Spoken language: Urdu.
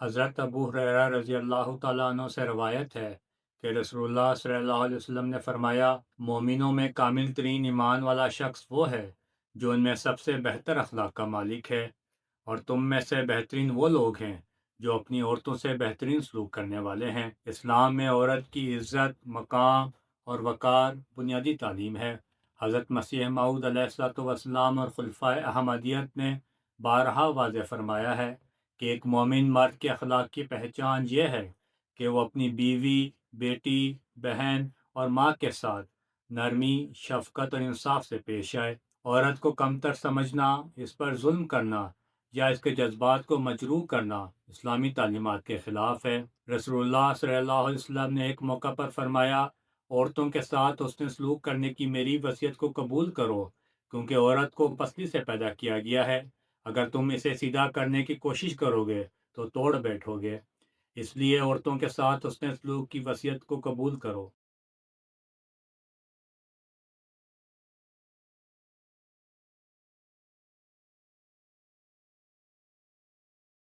حضرت ابو ہریرہ رضی اللہ تعالیٰ عنہ سے روایت ہے کہ رسول اللہ صلی اللہ علیہ وسلم نے فرمایا، مومنوں میں کامل ترین ایمان والا شخص وہ ہے جو ان میں سب سے بہتر اخلاق کا مالک ہے، اور تم میں سے بہترین وہ لوگ ہیں جو اپنی عورتوں سے بہترین سلوک کرنے والے ہیں۔ اسلام میں عورت کی عزت، مقام اور وقار بنیادی تعلیم ہے۔ حضرت مسیح موعود علیہ الصلوۃ والسلام اور خلفائے احمدیت نے بارہا واضح فرمایا ہے کہ ایک مومن مرد کے اخلاق کی پہچان یہ ہے کہ وہ اپنی بیوی، بیٹی، بہن اور ماں کے ساتھ نرمی، شفقت اور انصاف سے پیش آئے۔ عورت کو کمتر سمجھنا، اس پر ظلم کرنا یا اس کے جذبات کو مجروح کرنا اسلامی تعلیمات کے خلاف ہے۔ رسول اللہ صلی اللہ علیہ وسلم نے ایک موقع پر فرمایا، عورتوں کے ساتھ حسن سلوک کرنے کی میری وصیت کو قبول کرو، کیونکہ عورت کو پسلی سے پیدا کیا گیا ہے۔ اگر تم اسے سیدھا کرنے کی کوشش کرو گے تو توڑ بیٹھو گے، اس لیے عورتوں کے ساتھ حسن سلوک کی وصیت کو قبول کرو۔